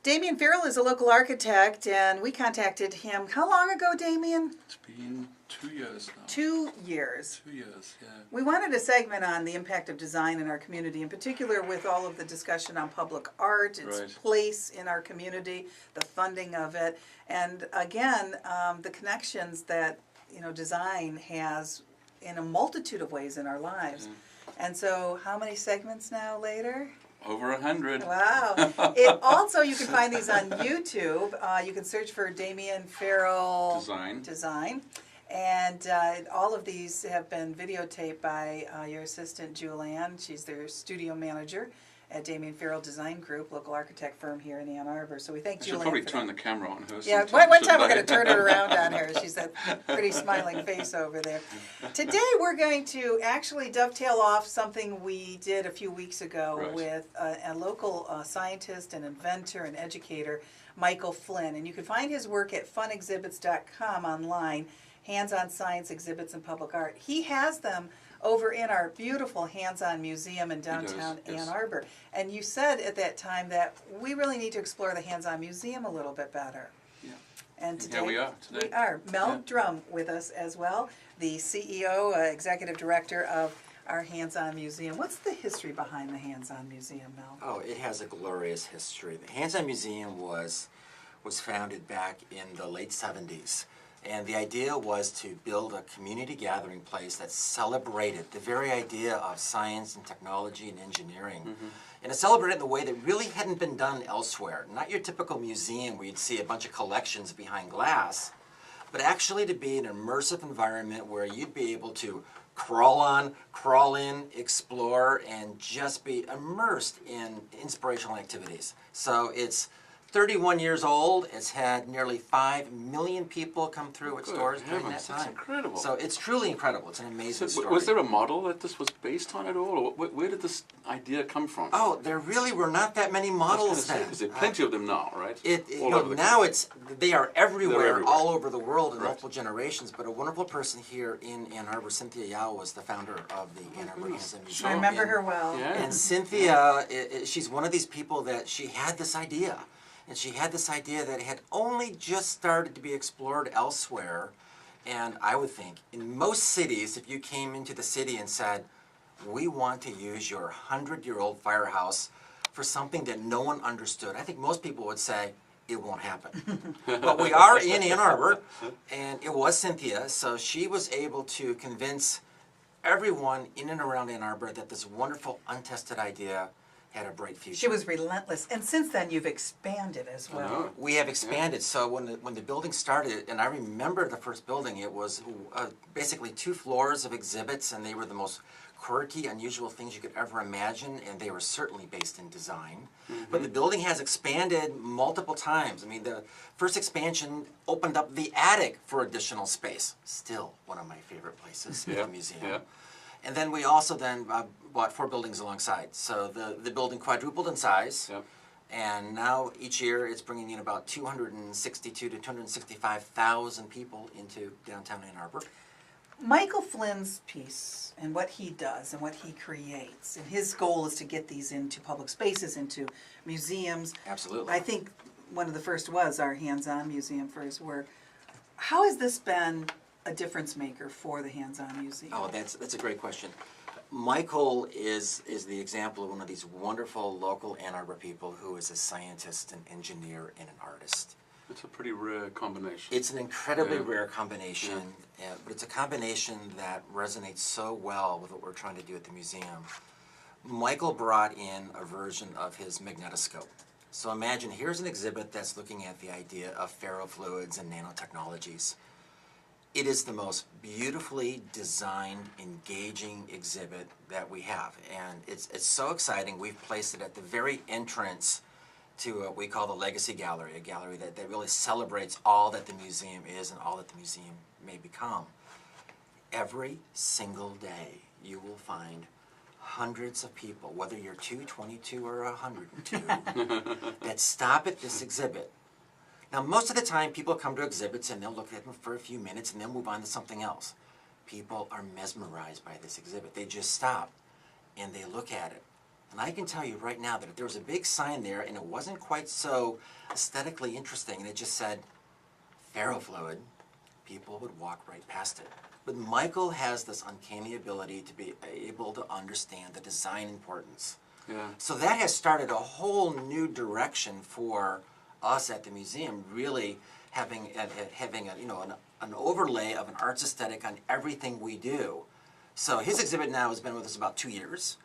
Damian Farrell is a local architect, and we contacted him. How long ago, Damian? It's been 2 years now. 2 years. 2 years, yeah. We wanted a segment on the impact of design in our community, in particular with all of the discussion on public art, its place in our community, the funding of it, and again, the connections that design has in a multitude of ways in our lives. And so, how many segments now later? Over 100. Wow. You can find these on YouTube. You can search for Damian Farrell Design. And all of these have been videotaped by your assistant, Julianne. She's their studio manager at Damian Farrell Design Group, local architect firm here in Ann Arbor. So we thank Julianne. I should probably turn the camera on her. Yeah, one time we're going to turn it around on her. She's that pretty smiling face over there. Today we're going to actually dovetail off something we did a few weeks ago with a local scientist and inventor and educator, Michael Flynn. And you can find his work at funexhibits.com online, hands-on science exhibits and public art. He has them over in our beautiful hands-on museum in downtown Ann Arbor. And you said at that time that we really need to explore the hands-on museum a little bit better. Yeah. And today we are. We are. Mel Drumm with us as well, the CEO, executive director of our hands-on museum. What's the history behind the hands-on museum, Mel? Oh, it has a glorious history. The hands-on museum was founded back in the late 70s. And the idea was to build a community gathering place that celebrated the very idea of science and technology and engineering. And to celebrate it in a way that really hadn't been done elsewhere. Not your typical museum where you'd see a bunch of collections behind glass, but actually to be an immersive environment where you'd be able to crawl in, explore, and just be immersed in inspirational activities. So it's 31 years old. It's had nearly 5 million people come through its doors during that time. That's incredible. So it's truly incredible. It's an amazing story. Was there a model that this was based on at all? Or where did this idea come from? Oh, there really were not that many models then. Because there are plenty of them now, right? They are everywhere, all over the world in multiple generations. But a wonderful person here in Ann Arbor, Cynthia Yao, was the founder of the Ann Arbor Hands-On Museum. I remember her well. Yeah. And Cynthia, she's one of these people that she had this idea. And she had this idea that had only just started to be explored elsewhere. And I would think, in most cities, if you came into the city and said, we want to use your 100-year-old firehouse for something that no one understood, I think most people would say, it won't happen. But we are in Ann Arbor, and it was Cynthia, so she was able to convince everyone in and around Ann Arbor that this wonderful, untested idea had a bright future. She was relentless, and since then you've expanded as well. We have expanded. So when the building started, and I remember the first building, it was basically 2 floors of exhibits, and they were the most quirky, unusual things you could ever imagine, and they were certainly based in design. But the building has expanded multiple times. I mean, the first expansion opened up the attic for additional space. Still one of my favorite places in the museum. Yeah. And then we also bought 4 buildings alongside. So the building quadrupled in size. Yep. And now each year it's bringing in about 262 to 265,000 people into downtown Ann Arbor. Michael Flynn's piece and what he does and what he creates, and his goal is to get these into public spaces, into museums. Absolutely. I think one of the first was our hands-on museum for his work. How has this been a difference maker for the hands-on museum? Oh, that's a great question. Michael is the example of one of these wonderful local Ann Arbor people who is a scientist, an engineer, and an artist. It's a pretty rare combination. It's an incredibly rare combination, but it's a combination that resonates so well with what we're trying to do at the museum. Michael brought in a version of his magnetoscope. So imagine, here's an exhibit that's looking at the idea of ferrofluids and nanotechnologies. It is the most beautifully designed, engaging exhibit that we have. And it's so exciting. We've placed it at the very entrance to what we call the Legacy Gallery, a gallery that really celebrates all that the museum is and all that the museum may become. Every single day you will find hundreds of people, whether you're 222 or 102, that stop at this exhibit. Now, most of the time, people come to exhibits and they'll look at them for a few minutes and they'll move on to something else. People are mesmerized by this exhibit. They just stop and they look at it And I can tell you right now that if there was a big sign there and it wasn't quite so aesthetically interesting and it just said Farrell fluid, people would walk right past it. But Michael has this uncanny ability to be able to understand the design importance. Yeah. So that has started a whole new direction for us at the museum, really having an overlay of an arts aesthetic on everything we do. So his exhibit now has been with us about 2 years,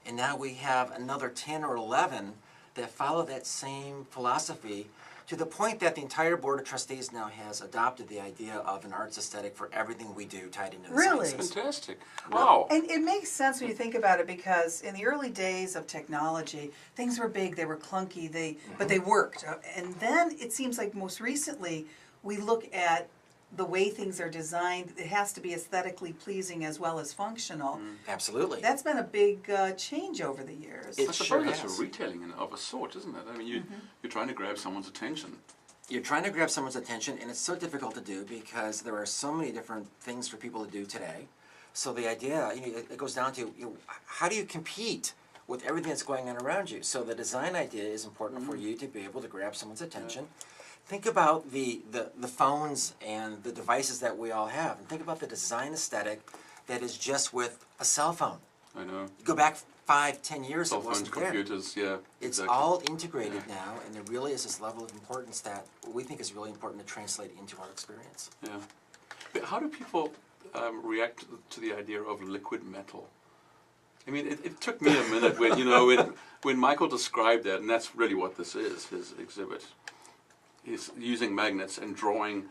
and now we have another 10 or 11 that follow that same philosophy, to the point that the entire Board of Trustees now has adopted the idea of an arts aesthetic for everything we do tied into the Really? sciences. Fantastic. Wow. And it makes sense when you think about it, because in the early days of technology, things were big, they were clunky, but they worked. And then it seems like most recently we look at the way things are designed. It has to be aesthetically pleasing as well as functional. Absolutely. That's been a big change over the years. It I sure suppose it's has. a retelling of a sort, isn't it? I mean, you're trying to grab someone's attention. You're trying to grab someone's attention, and it's so difficult to do because there are so many different things for people to do today. So the idea, it goes down to, how do you compete with everything that's going on around you? So the design idea is important for you to be able to grab someone's attention. Think about the phones and the devices that we all have, and think about the design aesthetic that is just with a cell phone. I know. Go back 5-10 years, Cell it phones, wasn't there. computers, yeah. It's exactly. all integrated now, and there really is this level of importance that we think is really important to translate into our experience. Yeah. But how do people react to the idea of liquid metal? I mean, it took me a minute when, when Michael described that, and that's really what this is, his exhibit. He's using magnets and drawing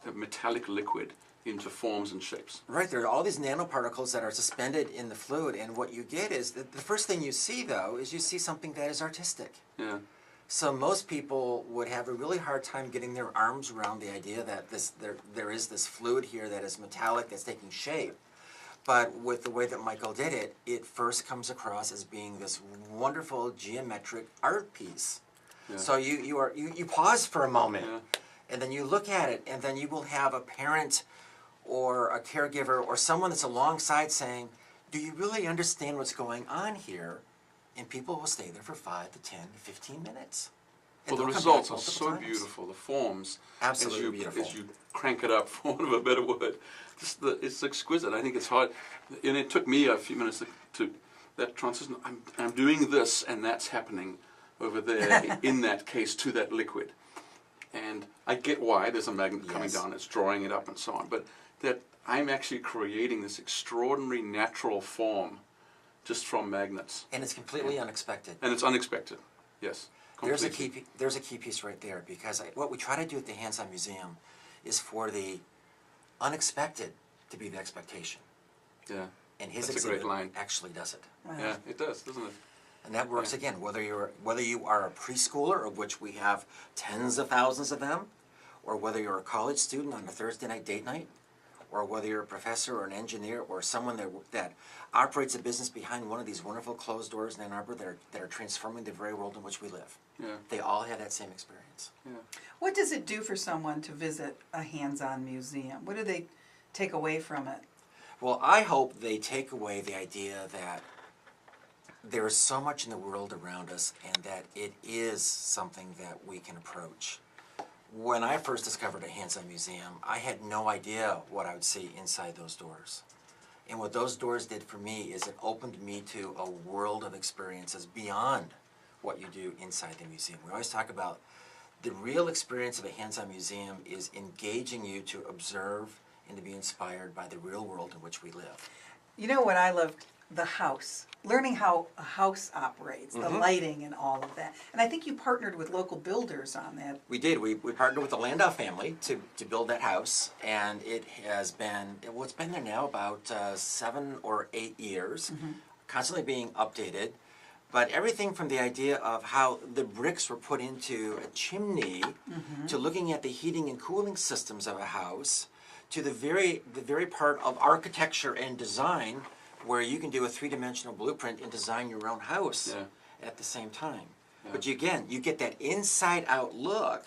a metallic liquid into forms and shapes. Right, there are all these nanoparticles that are suspended in the fluid, and what you get is, the first thing you see, though, is you see something that is artistic. Yeah. So most people would have a really hard time getting their arms around the idea that there is this fluid here that is metallic, that's taking shape. But with the way that Michael did it, it first comes across as being this wonderful geometric art piece. Yeah. So you pause for a moment, Yeah. and then you look at it, and then you will have a parent or a caregiver or someone that's alongside saying, do you really understand what's going on here? And people will stay there for 5 to 10 to 15 minutes. And Well, the they'll come back results are multiple so times. beautiful. The forms, Absolutely as beautiful. as you crank it up, for want of a better word, it's exquisite. I think it's hard, and it took me a few minutes to that transition. I'm doing this, and that's happening over there in that case to that liquid, and I get why there's a magnet coming Yes. down, it's drawing it up and so on, but that I'm actually creating this extraordinary natural form just from magnets, And it's completely unexpected. and it's unexpected. Yes. There's a Completely. key piece right there, because what we try to do at the Hands-On Museum is for the unexpected to be the expectation. Yeah. And his That's a great exhibit line. actually does it. Wow. Yeah, it does, doesn't it? And that works Yeah. again, whether you are a preschooler, of which we have tens of thousands of them, or whether you're a college student on a Thursday night date night, or whether you're a professor or an engineer or someone that operates a business behind one of these wonderful closed doors in Ann Arbor that are transforming the very world in which we live. Yeah. They all have that same experience. Yeah. What does it do for someone to visit a hands-on museum? What do they take away from it? Well, I hope they take away the idea that there is so much in the world around us and that it is something that we can approach. When I first discovered a hands-on museum, I had no idea what I would see inside those doors. And what those doors did for me is it opened me to a world of experiences beyond what you do inside the museum. We always talk about the real experience of a hands-on museum is engaging you to observe and to be inspired by the real world in which we live. You know what I loved? The house. Learning how a house operates, the lighting and all of that. And I think you partnered with local builders on that. We did. We partnered with the Landau family to build that house, and it has been, well, it's been there now about 7 or 8 years, constantly being updated. But everything from the idea of how the bricks were put into a chimney, to looking at the heating and cooling systems of a house, to the very part of architecture and design where you can do a three-dimensional blueprint and design your own house Yeah. at the same time. Yeah. But you get that inside-out look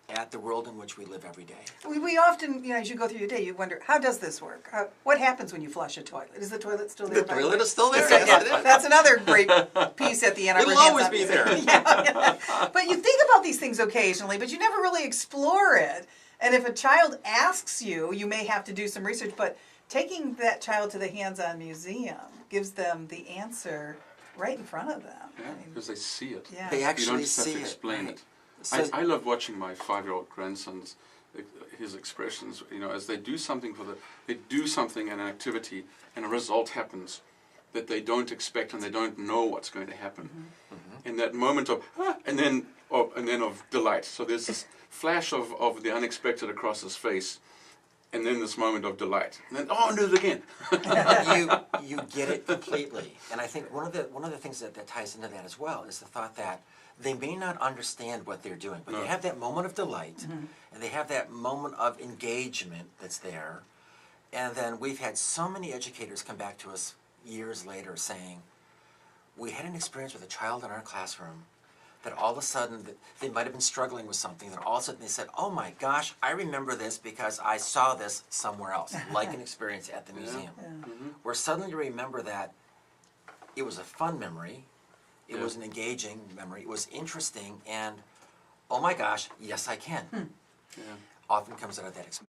at the world in which we live every day. We often, as you go through your day, you wonder, how does this work? What happens when you flush a toilet? Is the toilet still there? The toilet is still there. Okay, Yes, it yeah, is. that's another great piece at the end. It'll always be there. Yeah. But you think about these things occasionally, but you never really explore it. And if a child asks you, you may have to do some research, but taking that child to the hands-on museum gives them the answer right in front of them. Yeah, because they see it. Yeah. They You don't actually just have see to it. explain right. it. So, I love watching my 5-year-old grandson's his expressions. As they do something they do something in an activity, and a result happens that they don't expect, and they don't know what's going to happen. In that moment of and then of delight. So there's this flash of the unexpected across his face, and then this moment of delight, and then and do it again. you get it completely. And I think one of the things that ties into that as well is the thought that they may not understand what they're doing, but No. they have that moment of delight, and they have that moment of engagement that's there. And then we've had so many educators come back to us years later saying, we had an experience with a child in our classroom that all of a sudden they might have been struggling with something, and all of a sudden they said, oh my gosh, I remember this because I saw this somewhere else, like an experience at the museum. Where suddenly you remember that it was a fun memory, it was an engaging memory, it was interesting, and oh my gosh, yes I can. Yeah. Often comes out of that experience.